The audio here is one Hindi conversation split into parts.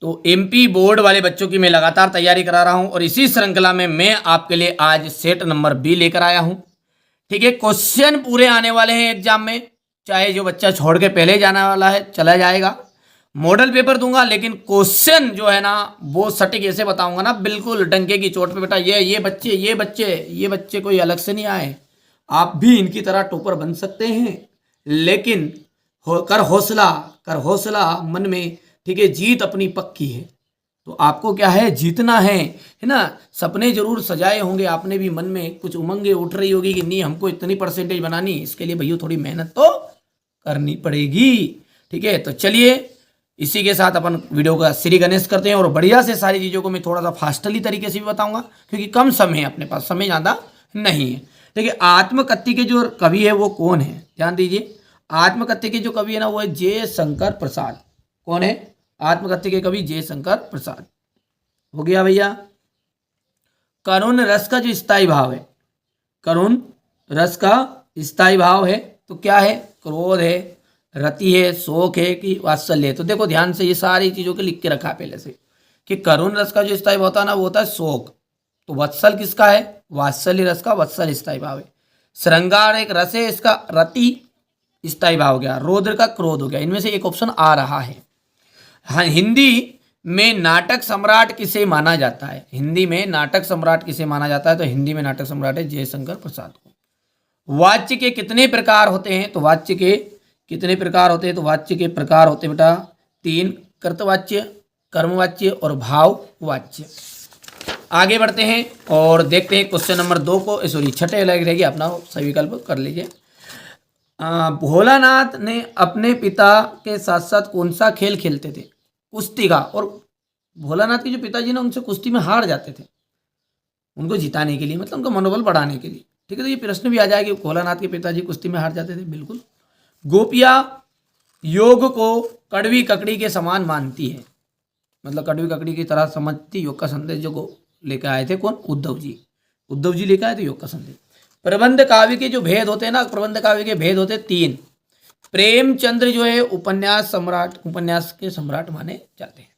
तो एमपी बोर्ड वाले बच्चों की मैं लगातार तैयारी करा रहा हूं और इसी श्रृंखला में मैं आपके लिए आज सेट नंबर बी लेकर आया हूं। ठीक है, क्वेश्चन पूरे आने वाले हैं एग्जाम में, चाहे जो बच्चा छोड़ के पहले जाने वाला है चला जाएगा। मॉडल पेपर दूंगा लेकिन क्वेश्चन जो है ना वो सटीक ऐसे बताऊंगा ना, बिल्कुल डंके की चोट पे। बेटा ये बच्चे कोई अलग से नहीं आए, आप भी इनकी तरह टॉपर बन सकते हैं, लेकिन कर हौसला मन में। ठीक है, जीत अपनी पक्की है, तो आपको क्या है, जीतना है ना। सपने जरूर सजाए होंगे आपने भी, मन में कुछ उमंगे उठ रही होगी कि नहीं हमको इतनी परसेंटेज बनानी, इसके लिए भैया थोड़ी मेहनत तो करनी पड़ेगी। ठीक है, तो चलिए इसी के साथ अपन वीडियो का श्री गणेश करते हैं और बढ़िया से सारी चीज़ों को मैं थोड़ा सा फास्टली तरीके से भी बताऊंगा, क्योंकि कम समय है अपने पास, समय ज़्यादा नहीं है। देखिए, आत्मकथ्य के जो कवि है वो कौन है, ध्यान दीजिए। आत्मकथ्य के जो कवि है ना वो है जयशंकर प्रसाद। कौन है? आत्मकथ्य के कवि जयशंकर प्रसाद। हो गया भैया। करुण रस का जो स्थायी भाव है, करुण रस का स्थायी भाव है तो क्या है? क्रोध है, रति है, शोक है कि वात्सल्य है। तो देखो ध्यान से ये सारी चीजों के लिख के रखा है पहले से कि करुण रस का जो स्थायी भाव होता है ना वो होता है शोक। तो वत्सल किसका है? वात्सल्य रस का वत्सल स्थायी भाव है। श्रृंगार एक रस है, इसका रति स्थायी भाव हो गया। रौद्र का क्रोध हो गया। इनमें से एक ऑप्शन आ रहा है। हाँ, हिंदी में नाटक सम्राट किसे माना जाता है? हिंदी में नाटक सम्राट किसे माना जाता है? तो हिंदी में नाटक सम्राट है जयशंकर प्रसाद को। वाच्य के कितने प्रकार होते हैं? तो वाच्य के कितने प्रकार होते हैं? तो वाच्य के प्रकार होते हैं बेटा 3, कर्तवाच्य, कर्मवाच्य और भाववाच्य। आगे बढ़ते हैं और देखते हैं क्वेश्चन नंबर 2 को, सॉरी 6 लग रहेगी, अपना सही विकल्प कर लीजिए। भोलानाथ ने अपने पिता के साथ साथ कौन सा खेल खेलते थे? कुश्ती का। और भोलानाथ के जो पिताजी ना उनसे कुश्ती में हार जाते थे, उनको जिताने के लिए, मतलब उनका मनोबल बढ़ाने के लिए। ठीक है, तो ये प्रश्न भी आ जाएगा कि भोलानाथ के पिताजी कुश्ती में हार जाते थे। बिल्कुल। गोपियाँ योग को कड़वी ककड़ी के समान मानती है, मतलब कड़वी ककड़ी की तरह समझती। योग का संदेश जो लेकर आए थे कौन? उद्धव जी। उद्धव जी लेकर आए थे योग का संदेश। प्रबंध काव्य के जो भेद होते हैं ना, प्रबंध काव्य के भेद होते 3। प्रेमचंद्र जो है उपन्यास सम्राट, उपन्यास के सम्राट माने जाते हैं,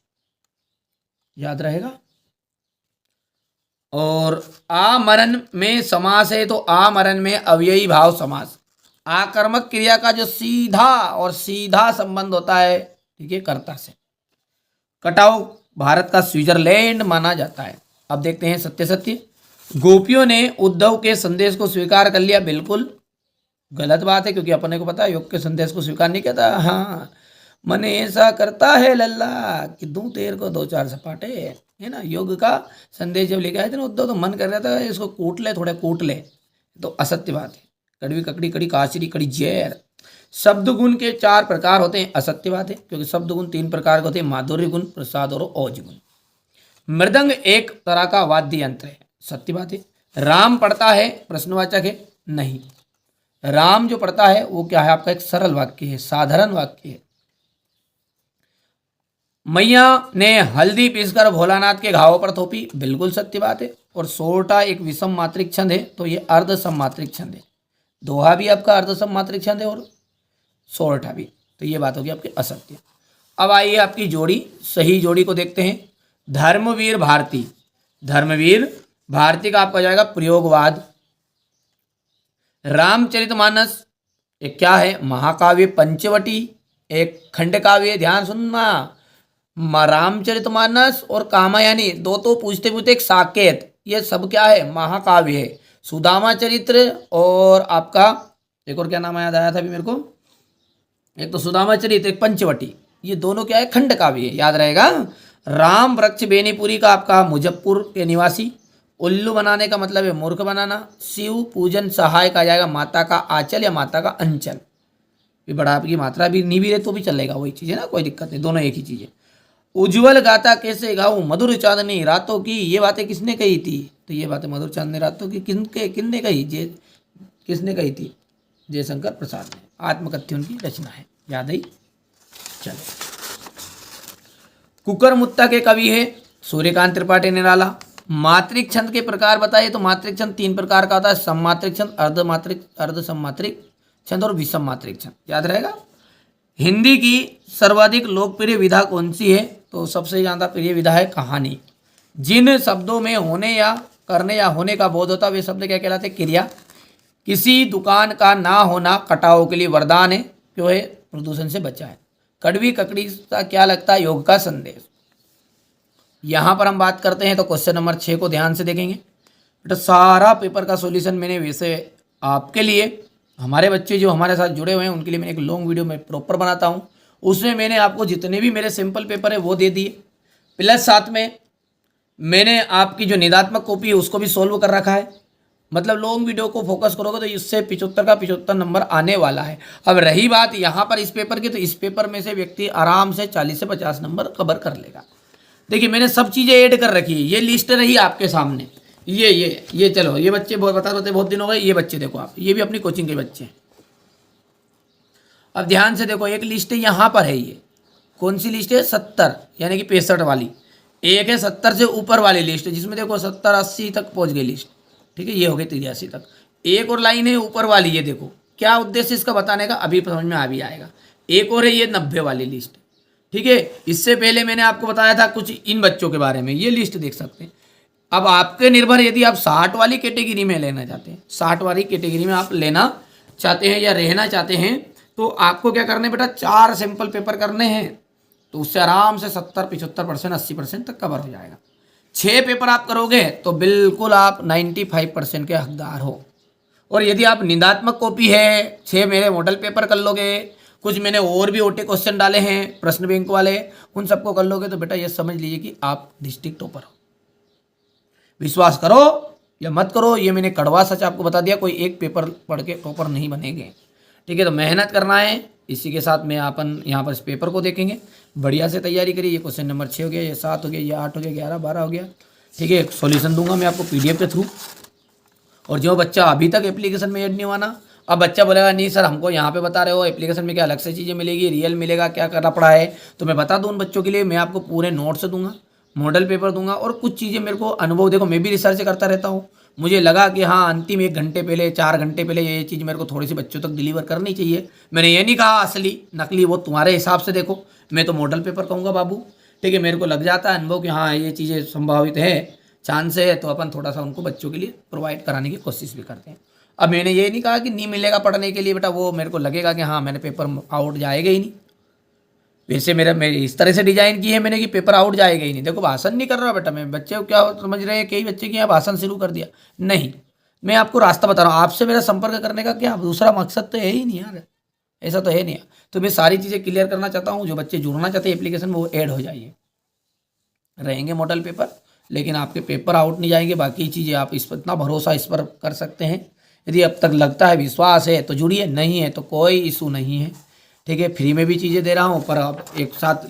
याद रहेगा। और आमरण में समास है तो आमरण में अव्ययी भाव समास। आकर्मक क्रिया का जो सीधा संबंध होता है, ठीक है, कर्ता से। कटाव भारत का स्विट्जरलैंड माना जाता है। अब देखते हैं सत्य सत्य। गोपियों ने उद्धव के संदेश को स्वीकार कर लिया। बिल्कुल गलत बात है, क्योंकि अपने को पता है योग के संदेश को स्वीकार नहीं किया था। हाँ, मन ऐसा करता है लल्ला कि दूं तेर को 2-4 सपाटे, है ना। योग का संदेश जब लेके आए थे ना उद्धव, तो मन कर रहा था इसको कूट ले, थोड़े कूट ले। तो असत्य बात है। कड़वी ककड़ी, कड़ी काचरी, कड़ी जैर। शब्द गुण के 4 प्रकार होते हैं, असत्य बात है, क्योंकि शब्द गुण 3 प्रकार के होते हैं, माधुर्य गुण, प्रसाद और ओज गुण। मृदंग एक तरह का वाद्य यंत्र है, सत्य बात है। राम पढ़ता है, प्रश्नवाचक है, नहीं। राम जो पढ़ता है वो क्या है? आपका एक सरल वाक्य है, साधारण वाक्य है। मैया ने हल्दी पीसकर भोलानाथ के घावों पर थोपी, बिल्कुल सत्य बात है। और सोरठा एक विषम मात्रिक छंद है, तो ये अर्ध सममात्रिक छंद है। दोहा भी आपका अर्ध सममात्रिक छंद है और सोरठा भी, तो ये बात होगी आपकी असत्य। अब आइए आपकी जोड़ी, सही जोड़ी को देखते हैं। धर्मवीर भारती, धर्मवीर भारती का आपका जाएगा प्रयोगवाद। रामचरितमानस एक क्या है? महाकाव्य पंचवटी, एक खंड काव्य। ध्यान सुनना, रामचरितमानस और कामायनी दो तो पूछते पूछते एक साकेत, ये सब क्या है? महाकाव्य है। सुदामा चरित्र और आपका एक और क्या नाम याद आया था अभी मेरे को, एक तो सुदामा चरित्र, एक पंचवटी, ये दोनों क्या है? खंड काव्य है, याद रहेगा। राम वृक्ष बेनीपुरी का आपका मुजफ्फरपुर के निवासी। उल्लू बनाने का मतलब है मूर्ख बनाना। शिव पूजन सहायक आ जाएगा माता का आंचल या माता का अंचल। भी बड़ा की मात्रा भी नहीं भी रहे तो भी चलेगा, वही चीज़ है ना, कोई दिक्कत नहीं, दोनों एक ही चीज़ है। उज्ज्वल गाता कैसे गाऊं मधुर चांदनी रातों की, ये बातें किसने कही थी? तो ये बातें मधुर चांदनी रातों की किसने कही? किसने कही थी? जयशंकर प्रसाद ने। आत्मकथ्य उनकी रचना है, याद आई। चलो, कुकर मुत्ता के कवि है सूर्यकांत त्रिपाठी निराला। मात्रिक छंद के प्रकार बताइए, तो मात्रिक छंद 3 प्रकार का होता है, सममात्रिक छंद, अर्ध सममात्रिक छंद और विषम मात्रिक छंद, याद रहेगा। हिंदी की सर्वाधिक लोकप्रिय विधा कौन सी है? तो सबसे ज़्यादा प्रिय विधा है कहानी। जिन शब्दों में होने या करने या होने का बोध होता है वे शब्द क्या कहलाते हैं? क्रिया। किसी दुकान का ना होना कटाओं के लिए वरदान है, क्यों है? प्रदूषण से बचाए। कड़वी ककड़ी सा क्या लगता है? योग का संदेश। यहाँ पर हम बात करते हैं तो क्वेश्चन नंबर 6 को ध्यान से देखेंगे। बेटा सारा पेपर का सॉल्यूशन मैंने वैसे आपके लिए, हमारे बच्चे जो हमारे साथ जुड़े हुए हैं उनके लिए मैंने एक लॉन्ग वीडियो में प्रॉपर बनाता हूँ, उसमें मैंने आपको जितने भी मेरे सिंपल पेपर है वो दे दिए, प्लस साथ में मैंने आपकी जो निदात्मक कॉपी है उसको भी सॉल्व कर रखा है। मतलब लॉन्ग वीडियो को फोकस करोगे तो इससे 75 का 75 नंबर आने वाला है। अब रही बात यहाँ पर इस पेपर की, तो इस पेपर में से व्यक्ति आराम से 40 से 50 नंबर कवर कर लेगा। देखिए मैंने सब चीज़ें ऐड कर रखी है, ये लिस्ट रही आपके सामने। ये चलो, ये बच्चे बहुत दिन हो गए, ये बच्चे देखो आप, ये भी अपनी कोचिंग के बच्चे हैं। अब ध्यान से देखो, एक लिस्ट यहाँ पर है, ये कौन सी लिस्ट है? 70 यानी कि 65 वाली। एक है 70 से ऊपर वाली लिस्ट, जिसमें देखो 70 80 तक पहुँच गई लिस्ट, ठीक है, ये हो गई 83 तक। एक और लाइन है ऊपर वाली, ये देखो क्या उद्देश्य इसका बताने का, अभी समझ में आ भी आएगा। एक और है ये 90 वाली लिस्ट, ठीक है। इससे पहले मैंने आपको बताया था कुछ इन बच्चों के बारे में, ये लिस्ट देख सकते हैं। अब आपके निर्भर, यदि आप 60 वाली कैटेगरी में लेना चाहते हैं, 60 वाली कैटेगरी में आप लेना चाहते हैं या रहना चाहते हैं, तो आपको क्या करना है बेटा? 4 सिंपल पेपर करने हैं, तो उससे आराम से 70 75% 80% तक कवर हो जाएगा। 6 पेपर आप करोगे तो बिल्कुल आप 95% के हकदार हो। और यदि आप निंदात्मक कॉपी है, 6 मेरे मॉडल पेपर कर लोगे, कुछ मैंने और भी ओटी क्वेश्चन डाले हैं प्रश्न बैंक वाले, उन सबको कर लोगे तो बेटा ये समझ लीजिए कि आप डिस्ट्रिक्ट टॉपर हो। विश्वास करो या मत करो, ये मैंने कड़वा सच आपको बता दिया, कोई एक पेपर पढ़ के टॉपर नहीं बनेंगे, ठीक है। तो मेहनत करना है। इसी के साथ में अपन यहाँ पर इस पेपर को देखेंगे, बढ़िया से तैयारी करिए। ये क्वेश्चन नंबर 6 हो गया, ये 7 हो गया, ये 8 हो गया, 11 12 हो गया, ठीक है। सॉल्यूशन दूंगा मैं आपको PDF के थ्रू। और जो बच्चा अभी तक एप्लीकेशन में ऐड नहीं हुआ ना, अब बच्चा बोलेगा नहीं सर हमको यहाँ पे बता रहे हो एप्लीकेशन में क्या अलग से चीज़ें मिलेगी, रियल मिलेगा, क्या करना पड़ा है, तो मैं बता दूँ उन बच्चों के लिए, मैं आपको पूरे नोट्स दूंगा, मॉडल पेपर दूंगा, और कुछ चीज़ें मेरे को अनुभव, देखो मैं भी रिसर्च करता रहता हूँ, मुझे लगा कि हाँ अंतिम 1 घंटे पहले 4 घंटे पहले ये चीज़ मेरे को थोड़ी सी बच्चों तक डिलीवर करनी चाहिए। मैंने ये नहीं कहा असली नकली, वो तुम्हारे हिसाब से देखो, मैं तो मॉडल पेपर कहूँगा बाबू, ठीक है। मेरे को लग जाता है अनुभव कि हाँ ये चीज़ें संभावित है, चांस है, तो अपन थोड़ा सा उनको बच्चों के लिए प्रोवाइड कराने की कोशिश भी करते हैं। अब मैंने ये नहीं कहा कि नहीं मिलेगा पढ़ने के लिए बेटा, वो मेरे को लगेगा कि हाँ मैंने पेपर आउट जाएगा ही नहीं, वैसे मेरे इस तरह से डिजाइन की है मैंने कि पेपर आउट जाएगा ही नहीं। देखो भाषण नहीं कर रहा बेटा मैं, बच्चे को क्या समझ रहे हैं, कई बच्चे की यहाँ भाषण शुरू कर दिया, नहीं, मैं आपको रास्ता बता रहा हूँ। आपसे मेरा संपर्क करने का क्या दूसरा मकसद तो है ही नहीं यार, ऐसा तो है नहीं। तो मैं सारी चीज़ें क्लियर करना चाहता हूँ, जो बच्चे जुड़ना चाहते हैं एप्लीकेशन में वो ऐड हो जाइए, रहेंगे मॉडल पेपर, लेकिन आपके पेपर आउट नहीं जाएंगे। बाकी चीज़ें आप इस पर इतना भरोसा इस पर कर सकते हैं, यदि अब तक लगता है विश्वास है तो जुड़िए, नहीं है तो कोई इशू नहीं है, ठीक है। फ्री में भी चीज़ें दे रहा हूँ, पर आप एक साथ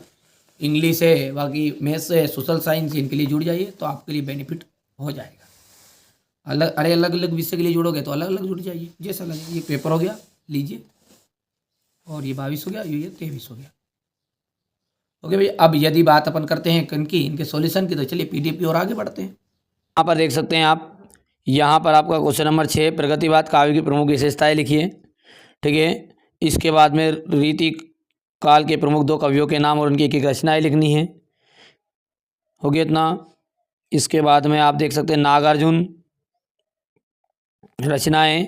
इंग्लिश है, बाकी मैथ्स है, सोशल साइंस, इनके लिए जुड़ जाइए तो आपके लिए बेनिफिट हो जाएगा। अलग अलग विषय के लिए जुड़ोगे तो अलग अलग जुड़ जाइए, जैसा लगे। ये पेपर हो गया, लीजिए, और ये 22 हो गया, ये 23 हो गया, ओके भैया। अब यदि बात अपन करते हैं इनके सॉल्यूशन की, तो चलिए PDF की ओर आगे बढ़ते हैं। यहाँ पर देख सकते हैं आप, यहाँ पर आपका क्वेश्चन नंबर 6 प्रगतिवाद काव्य की प्रमुख विशेषताएं लिखिए, ठीक है। इसके बाद में रीति काल के प्रमुख 2 कवियों के नाम और उनकी एक रचनाएं लिखनी है, हो गया इतना। इसके बाद में आप देख सकते हैं नागार्जुन रचनाएं,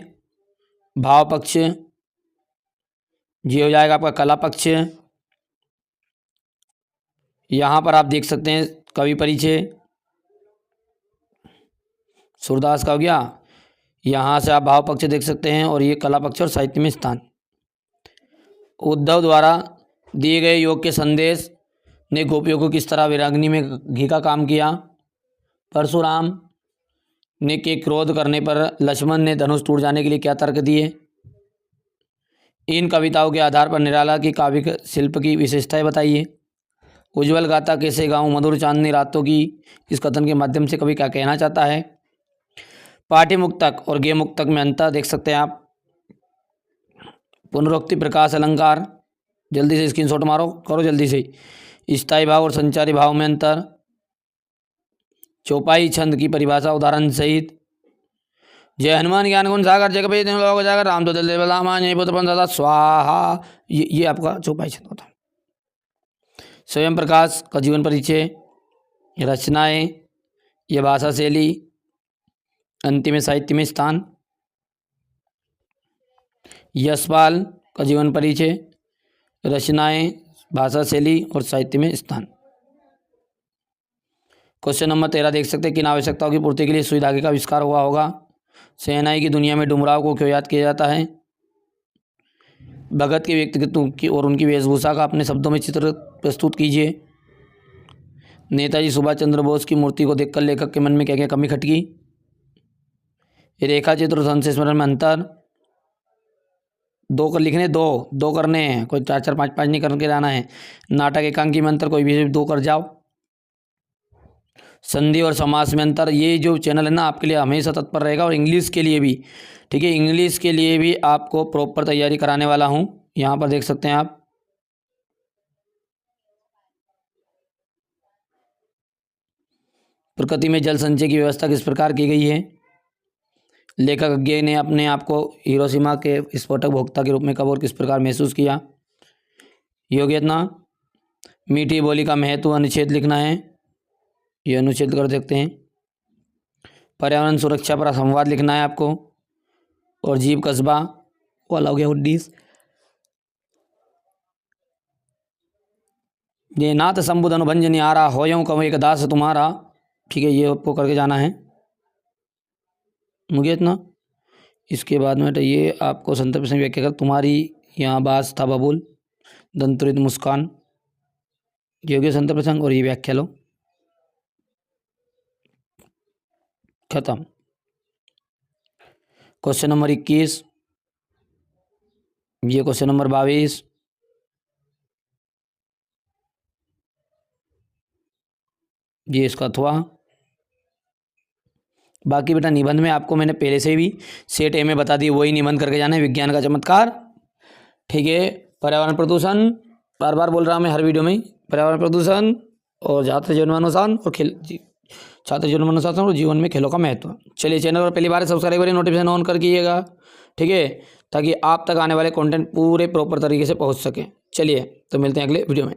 भाव पक्ष, ये हो जाएगा आपका कला पक्ष। यहाँ पर आप देख सकते हैं कवि परिचय, सूरदास का हो गया, यहाँ से आप भाव पक्ष देख सकते हैं, और ये कला पक्ष और साहित्य में स्थान। उद्धव द्वारा दिए गए योग के संदेश ने गोपियों को किस तरह विरांगनी में घी का काम किया। परशुराम ने के क्रोध करने पर लक्ष्मण ने धनुष टूट जाने के लिए क्या तर्क दिए। इन कविताओं के आधार पर निराला की काव्य शिल्प की विशेषताएं बताइए। उज्ज्वल गाथा कैसे गाऊं मधुर चांदनी रातों की, इस कथन के माध्यम से कवि क्या कहना चाहता है। पाठ्य मुक्तक और गेय मुक्तक में अंतर देख सकते हैं आप। पुनरुक्ति प्रकाश अलंकार, जल्दी से स्क्रीनशॉट मारो, करो जल्दी से। स्थायी भाव और संचारी भाव में अंतर। चौपाई छंद की परिभाषा उदाहरण सहित। जय हनुमान ज्ञान गुण सागर जग पे जाकर राम तो दिल देवलामा स्वाहा, ये आपका चौपाई छंद होता है। स्वयं प्रकाश का जीवन परिचय, रचनाएं, यह भाषा शैली, अंतिम में साहित्य में स्थान। यशपाल का जीवन परिचय, रचनाएं, भाषा शैली और साहित्य में स्थान। क्वेश्चन नंबर 13 देख सकते हैं, किन आवश्यकताओं की पूर्ति के लिए सुई धागे का आविष्कार हुआ होगा। शहनाई की दुनिया में डुमराव को क्यों याद किया जाता है। भगत के व्यक्तित्व की और उनकी वेशभूषा का अपने शब्दों में चित्र प्रस्तुत कीजिए। नेताजी सुभाष चंद्र बोस की मूर्ति को देखकर लेखक के मन में क्या क्या कमी खटकी। रेखा चित्र और संशय स्मरण में अंतर। दो कर लिखने, दो करने हैं, कोई 4 4 5 5 नहीं करके जाना है। नाटक एकांकी में अंतर, कोई भी 2 कर जाओ। संधि और समास में अंतर। ये जो चैनल है ना आपके लिए हमेशा तत्पर रहेगा, और इंग्लिश के लिए भी, ठीक है, इंग्लिश के लिए भी आपको प्रॉपर तैयारी कराने वाला हूँ। यहाँ पर देख सकते हैं आप। प्रकृति में जल संचय की व्यवस्था किस प्रकार की गई है। लेखक अज्ञे ने अपने आप को हिरोशिमा के विस्फोटक भोक्ता के रूप में कब और किस प्रकार महसूस किया। योग्यता, मीठी बोली का महत्व अनुच्छेद लिखना है, ये अनुच्छेद कर देखते हैं। पर्यावरण सुरक्षा पर संवाद लिखना है आपको, और जीव कस्बा वाला हो गया 19। ये नाथ संबुद अनुभंजन आ रहा होयों कहो एक दास तुम्हारा, ठीक है, ये आपको करके जाना है। मुझे इतना, इसके बाद में ये आपको संतर प्रश्न व्याख्या कर, तुम्हारी यहाँ बास था बबूल, दंतुरित मुस्कान, ये हो गया संतर प्रसंग, और ये व्याख्या लो, खत्म। क्वेश्चन नंबर 21, ये क्वेश्चन नंबर 22, ये इसका अथवा। बाकी बेटा निबंध में आपको मैंने पहले से भी सेट ए में बता दी, वही निबंध करके जाना है। विज्ञान का चमत्कार, ठीक है, पर्यावरण प्रदूषण, बार बार बोल रहा हूँ मैं हर वीडियो में, पर्यावरण प्रदूषण और छात्र जीवनानुशासन और खेल, छात्र जीवनानुशासन और जीवन में खेलों का महत्व। चलिए, चैनल पर पहली बार सब्सक्राइब करिए, नोटिफिकेशन ऑन कर कीजिएगा, ठीक है, ताकि आप तक आने वाले कंटेंट पूरे प्रॉपर तरीके से पहुँच सके। चलिए, तो मिलते हैं अगले वीडियो में।